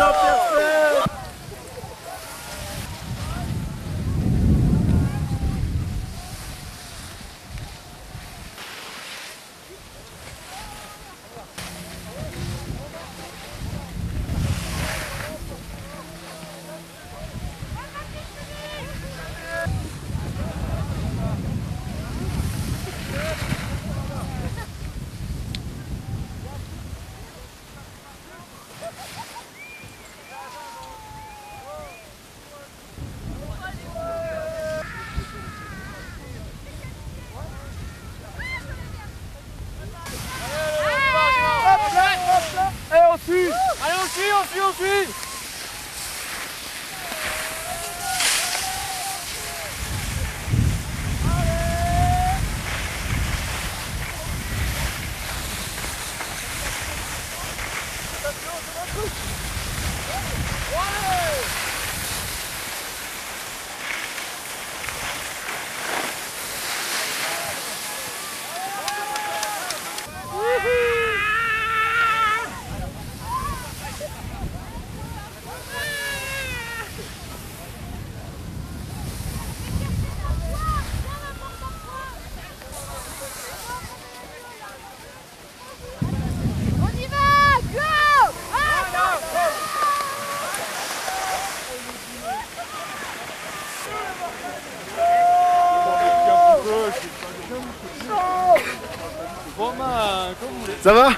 Jean-Pierre. Allez, on suit. Ça va?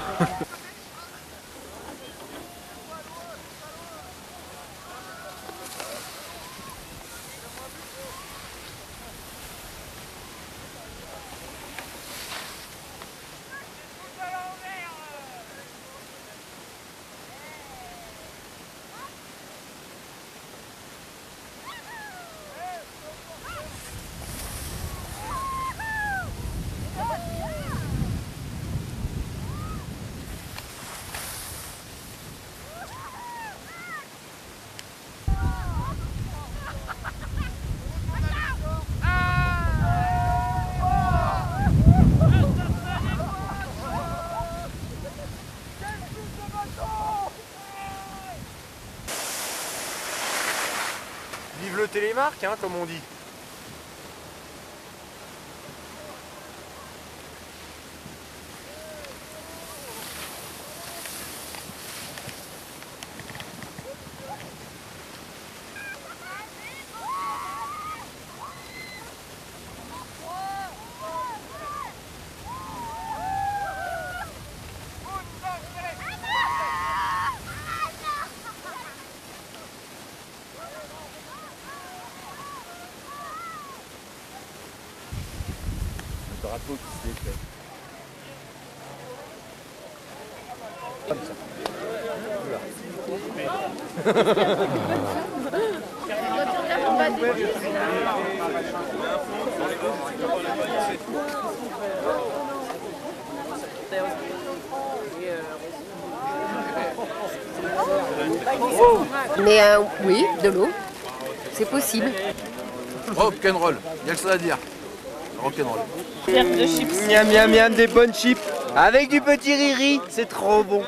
Vive le télémarque, hein, comme on dit. Le drapeau qui se défait. Comme ça. Mais oui, de l'eau, c'est possible. Rock'n'roll, il y a que ça à dire. Rock'n'roll. Miam miam miam, des bonnes chips. Avec du petit riri, c'est trop bon.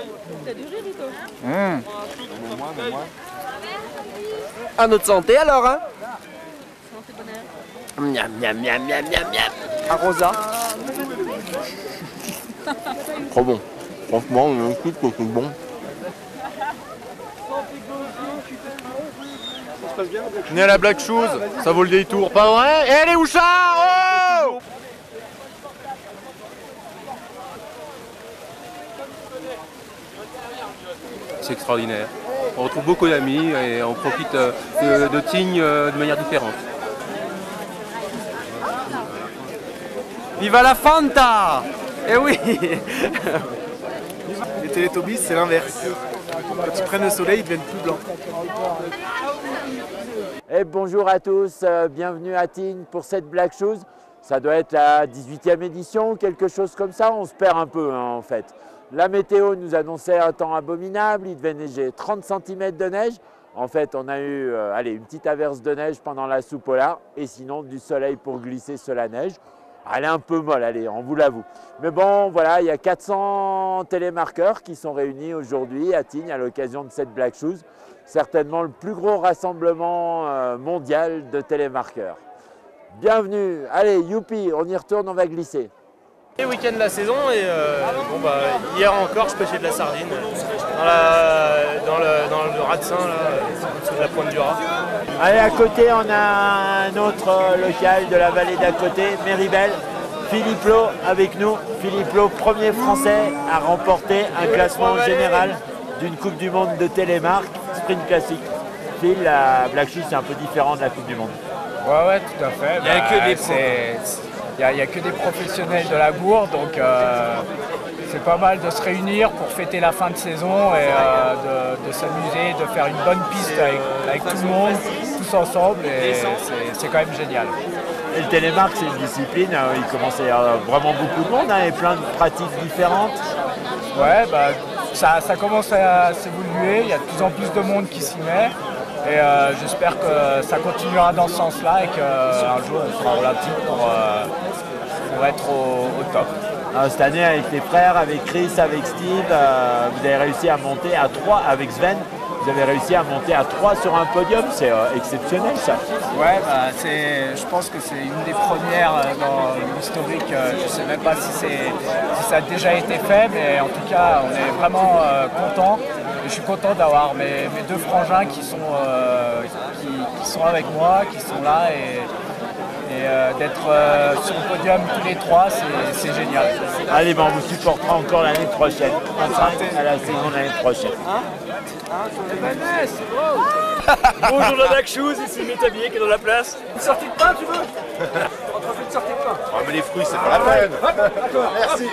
T'as du riri toi? À notre santé alors, hein. Santé bonheur. Miam miam miam miam miam miam. À Rosa. Trop bon. Franchement, un coup de c'est bon. Venez à la Black Shoes, ça vaut le détour, pas vrai? Eh les Houchards, oh! C'est extraordinaire. On retrouve beaucoup d'amis et on profite de Tignes de manière différente. Viva la Fanta! Eh oui. Les Télétobies, c'est l'inverse. Quand ils prennent le soleil, ils deviennent plus blancs. Et bonjour à tous, bienvenue à Tignes pour cette Black Shoes. Ça doit être la 18e édition, quelque chose comme ça, on se perd un peu hein, en fait. La météo nous annonçait un temps abominable, il devait neiger 30 cm de neige. En fait, on a eu une petite averse de neige pendant la sous polaire et sinon du soleil pour glisser sur la neige. Elle est un peu molle, allez, on vous l'avoue. Mais bon, voilà, il y a 400 télémarqueurs qui sont réunis aujourd'hui à Tignes à l'occasion de cette Black Shoes. Certainement le plus gros rassemblement mondial de télémarqueurs. Bienvenue, allez, youpi, on y retourne, on va glisser. Le week-end de la saison et hier encore je pêchais de la sardine dans le Ratsin au-dessus de la pointe du Raz. Allez, à côté on a un autre local de la vallée d'à côté, Méribel. Philippe Lo avec nous. Philippe Lo, premier français à remporter un classement général d'une Coupe du Monde de télémarque, sprint classique. Phil, la Black Shoes c'est un peu différent de la Coupe du Monde. Ouais, tout à fait. Il n'y a que des professionnels de la gourde, donc c'est pas mal de se réunir pour fêter la fin de saison et de s'amuser, de faire une bonne piste avec tout le monde, tous ensemble, et c'est quand même génial. Et le télémarque, c'est une discipline, il commence à y avoir vraiment beaucoup de monde et plein de pratiques différentes. Ouais, ça commence à s'évoluer, il y a de plus en plus de monde qui s'y met. Et j'espère que ça continuera dans ce sens-là et qu'un jour on sera olympique pour être au top. Alors, cette année, avec les frères, avec Chris, avec Steve, vous avez réussi à monter à 3 avec Sven. Vous avez réussi à monter à 3 sur un podium, c'est exceptionnel ça. Ouais, je pense que c'est une des premières dans l'historique. Je ne sais même pas si ça a déjà été fait, mais en tout cas, on est vraiment contents. Je suis content d'avoir mes deux frangins qui sont avec moi, qui sont là, et d'être sur le podium tous les trois, c'est génial. Allez, on vous supportera encore l'année prochaine. À la saison l'année prochaine. Bonjour la Black Shoes, ici Métabier qui est dans la place. Une sortie de pain tu veux? On te refait une sortie de pain. Oh, mais les fruits, c'est pas la peine. D'accord, merci.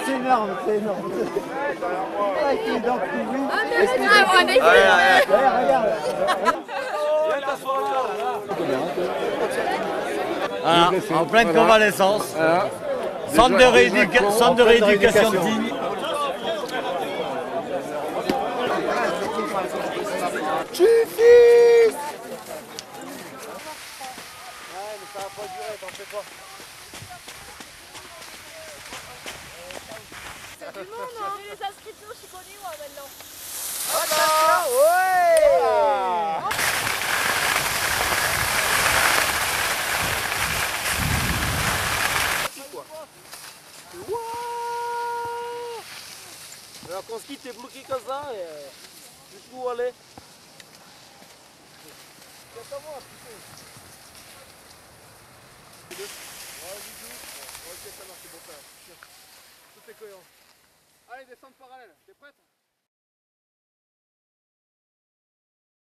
C'est énorme, c'est énorme. Avec les dents couvertes. Voilà, en pleine convalescence. Centre de rééducation de Tignes. Fils! Ouais, mais ça va pas durer, t'en fais pas. C'est du monde, hein. Les inscriptions, je suis connue, moi, maintenant. Alors qu'on se quitte, t'es bloqué comme ça, et du coup, allez. C'est à moi, putain. Ok, ça marche, c'est bon, ça. Tout est cohérent. Allez, descente parallèle, t'es prête?